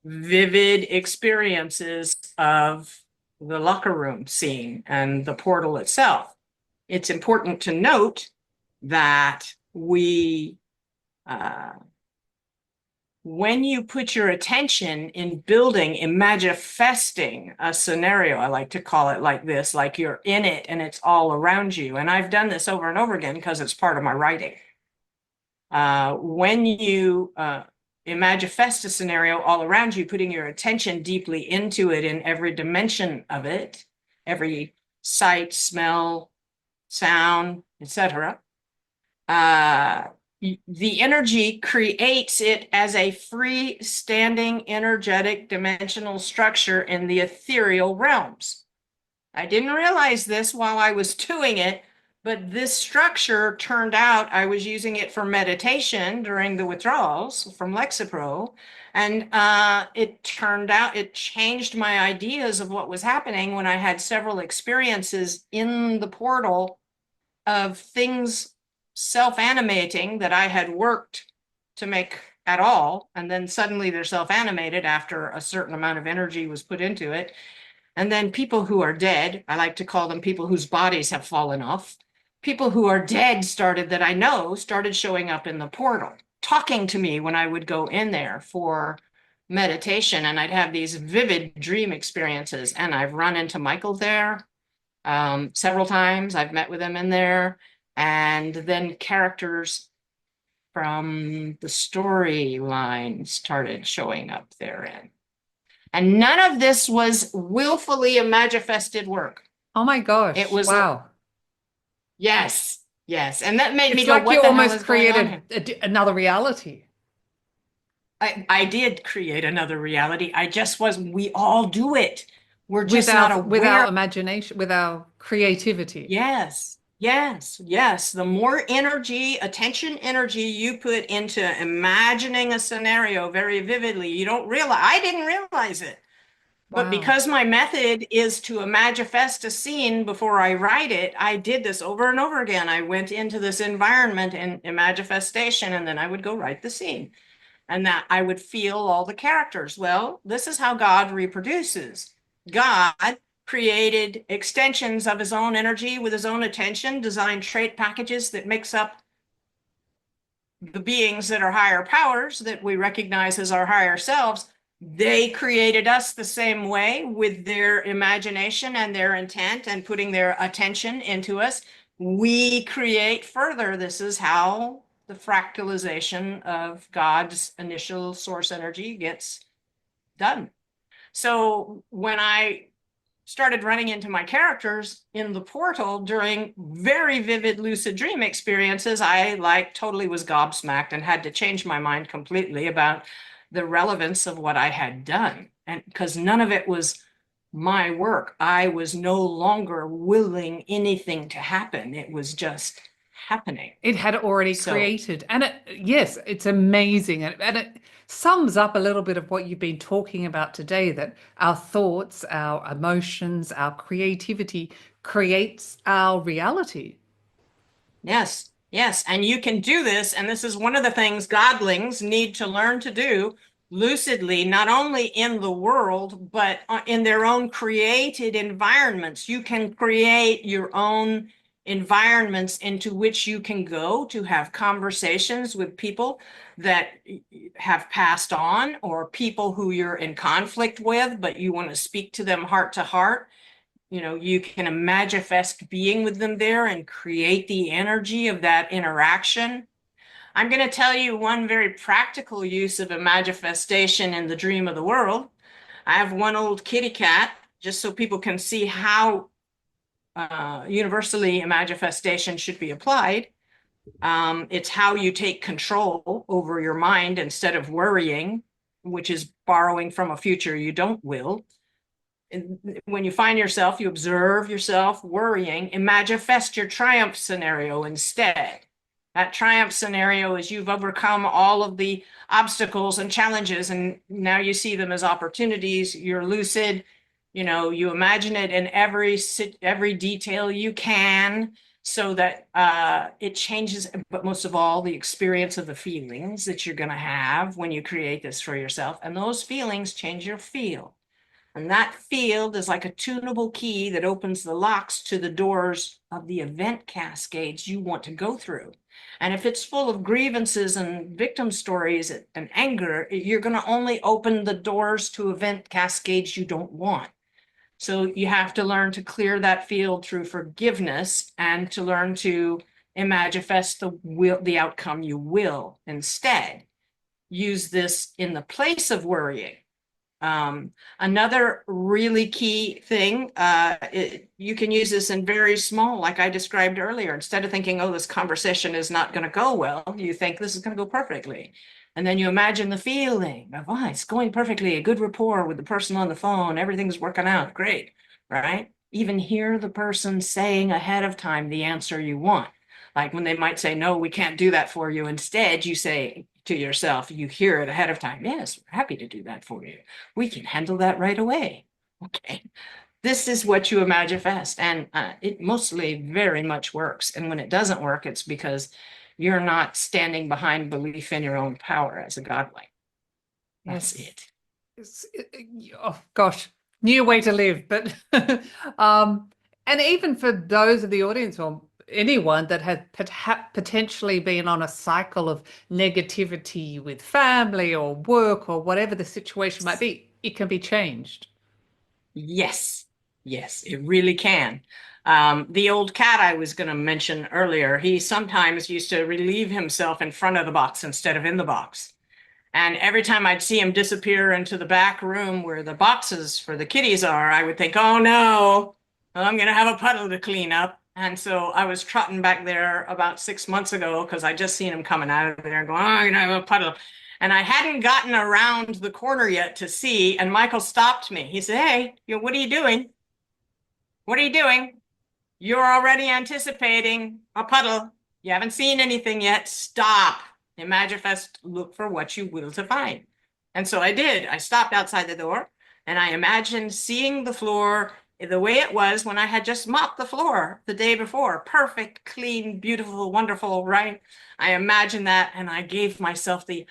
vivid experiences of the locker room scene and the portal itself. It's important to note that when you put your attention in building, manifesting a scenario, I like to call it like this, like you're in it and it's all around you. And I've done this over and over again because it's part of my writing. When you manifest a scenario all around you, putting your attention deeply into it in every dimension of it, every sight, smell, sound, etc., the energy creates it as a freestanding energetic dimensional structure in the ethereal realms. I didn't realize this while I was doing it, but this structure turned out I was using it for meditation during the withdrawals from Lexapro, and it turned out it changed my ideas of what was happening when I had several experiences in the portal of things self-animating that I had worked to make at all. And then suddenly they're self-animated after a certain amount of energy was put into it. And then people who are dead, I like to call them people whose bodies have fallen off. People who are dead that I know started showing up in the portal, talking to me when I would go in there for meditation. And I'd have these vivid dream experiences. And I've run into Michael there several times. I've met with him in there. And then characters from the storyline started showing up therein. And none of this was willfully manifested work. Oh my gosh. It was, wow. yes, yes. And that made me It's go, like what you the hell almost is going on here? created another reality. I did create another reality. I just wasn't, we all do it. We're just not With our aware. imagination, with our creativity. Yes, yes, yes. The more energy, attention energy you put into imagining a scenario very vividly, you don't realize, I didn't realize it. But Wow. because my method is to manifest a scene before I write it, I did this over and over again. I went into this environment in manifestation, and then I would go write the scene. And that I would feel all the characters. Well, this is how God reproduces. God created extensions of his own energy with his own attention, designed trait packages that mix up the beings that are higher powers that we recognize as our higher selves. They created us the same way with their imagination and their intent and putting their attention into us. We create further. This is how the fractalization of God's initial source energy gets done. So when I started running into my characters in the portal during very vivid lucid dream experiences, I totally was gobsmacked and had to change my mind completely about the relevance of what I had done. And because none of it was my work, I was no longer willing anything to happen. It was just happening. It had already created. And yes, it's amazing. And it sums up a little bit of what you've been talking about today, that our thoughts, our emotions, our creativity creates our reality. Yes, yes. And you can do this. And this is one of the things godlings need to learn to do lucidly, not only in the world, but in their own created environments. You can create your own environments into which you can go to have conversations with people that have passed on, or people who you're in conflict with, but you want to speak to them heart to heart. You can manifest being with them there and create the energy of that interaction. I'm going to tell you one very practical use of a manifestation in the dream of the world. I have one old kitty cat, just so people can see how universally a manifestation should be applied. It's how you take control over your mind instead of worrying, which is borrowing from a future you don't will. When you find yourself, you observe yourself worrying, manifest your triumph scenario instead. That triumph scenario is you've overcome all of the obstacles and challenges, and now you see them as opportunities. You're lucid, you imagine it in every detail you can, so that it changes, but most of all, the experience of the feelings that you're going to have when you create this for yourself. And those feelings change your field. And that field is like a tunable key that opens the locks to the doors of the event cascades you want to go through. And if it's full of grievances and victim stories and anger, you're going to only open the doors to event cascades you don't want. So you have to learn to clear that field through forgiveness, and to learn to manifest the outcome you will instead. Use this in the place of worrying. Another really key thing, you can use this in very small, like I described earlier. Instead of thinking, oh, this conversation is not going to go well, you think this is going to go perfectly. And then you imagine the feeling of, oh, it's going perfectly, a good rapport with the person on the phone, everything's working out great, right? Even hear the person saying ahead of time the answer you want. Like when they might say, no, we can't do that for you. Instead, you say to yourself, you hear it ahead of time. Yes, we're happy to do that for you. We can handle that right away. Okay. This is what you manifest. And it mostly very much works. And when it doesn't work, it's because you're not standing behind belief in your own power as a godling. That's it. Oh gosh, new way to live. But and even for those of the audience or anyone that had potentially been on a cycle of negativity with family or work or whatever the situation might be, it can be changed. Yes, yes, it really can. The old cat I was going to mention earlier, he sometimes used to relieve himself in front of the box instead of in the box. And every time I'd see him disappear into the back room where the boxes for the kitties are, I would think, oh no, I'm going to have a puddle to clean up. And so I was trotting back there about 6 months ago because I just seen him coming out of there and going, oh, I'm going to have a puddle. And I hadn't gotten around the corner yet to see. And Michael stopped me. He said, hey, what are you doing? What are you doing? You're already anticipating a puddle. You haven't seen anything yet. Stop. Imagifest, look for what you will to find. And so I did. I stopped outside the door and I imagined seeing the floor the way it was when I had just mopped the floor the day before. Perfect, clean, beautiful, wonderful, right? I imagined that and I gave myself the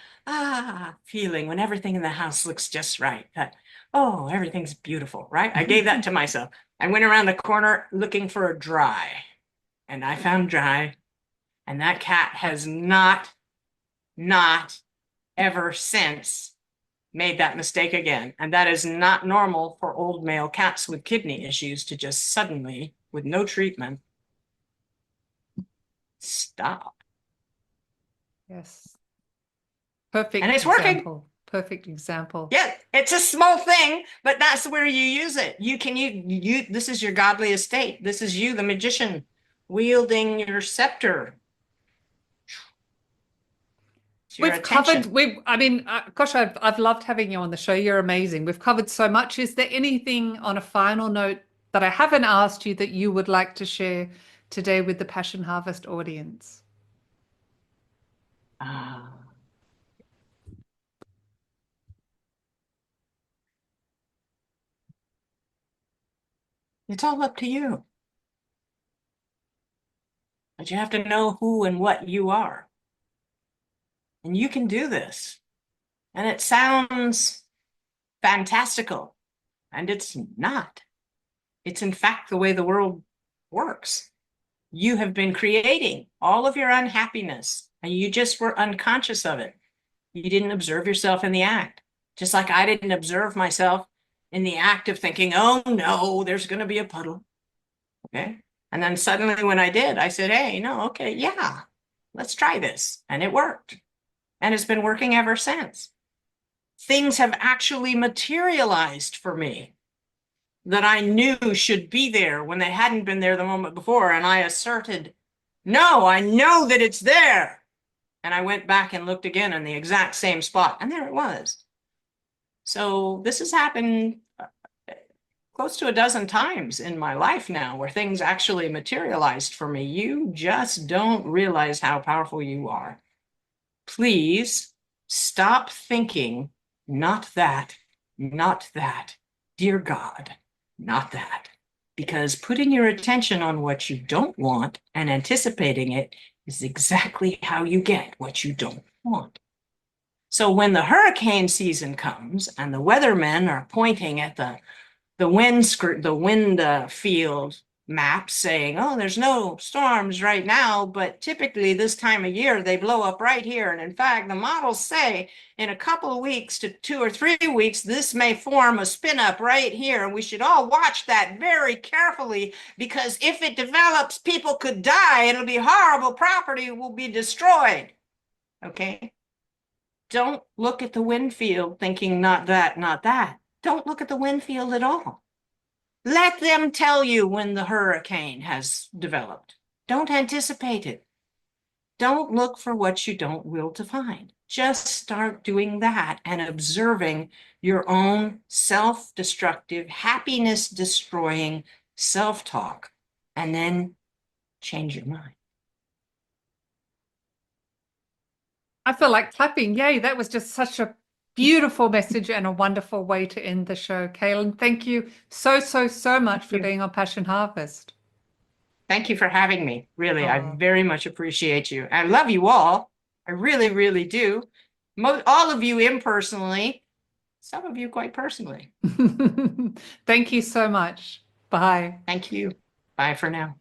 feeling when everything in the house looks just right. That, oh, everything's beautiful, right? I gave that to myself. I went around the corner looking for a dry and I found dry. And that cat has not ever since made that mistake again. And that is not normal for old male cats with kidney issues to just suddenly, with no treatment, stop. Yes. Perfect And it's example. working. Perfect example. Yeah, it's a small thing, but that's where you use it. This is your godly estate. This is you, the magician, wielding your scepter. We've covered, gosh, I've loved having you on the show. You're amazing. We've covered so much. Is there anything on a final note that I haven't asked you that you would like to share today with the Passion Harvest audience? It's all up to you. But you have to know who and what you are. And you can do this. And it sounds fantastical. And it's not. It's in fact the way the world works. You have been creating all of your unhappiness, and you just were unconscious of it. You didn't observe yourself in the act. Just like I didn't observe myself in the act of thinking, oh no, there's going to be a puddle. Okay. And then suddenly when I did, I said, hey, no, okay, yeah, let's try this. And it worked. And it's been working ever since. Things have actually materialized for me that I knew should be there when they hadn't been there the moment before. And I asserted, no, I know that it's there. And I went back and looked again in the exact same spot. And there it was. So this has happened close to a dozen times in my life now where things actually materialized for me. You just don't realize how powerful you are. Please stop thinking, not that, not that, dear God, not that. Because putting your attention on what you don't want and anticipating it is exactly how you get what you don't want. So when the hurricane season comes and the weathermen are pointing at the wind field map saying, oh, there's no storms right now, but typically this time of year they blow up right here. And in fact, the models say in a couple of weeks to 2 or 3 weeks, this may form a spin up right here. And we should all watch that very carefully because if it develops, people could die. It'll be horrible. Property will be destroyed. Okay. Don't look at the wind field thinking not that, not that. Don't look at the wind field at all. Let them tell you when the hurricane has developed. Don't anticipate it. Don't look for what you don't will to find. Just start doing that and observing your own self-destructive, happiness-destroying self-talk, and then change your mind. I feel like clapping. Yay, that was just such a beautiful message and a wonderful way to end the show. Cailín, thank you so much for being on Passion Harvest. Thank you for having me. Really, I Oh. very much appreciate you. I love you all. I really, really do. All of you impersonally, some of you quite personally. Thank you so much. Bye. Thank you. Bye for now.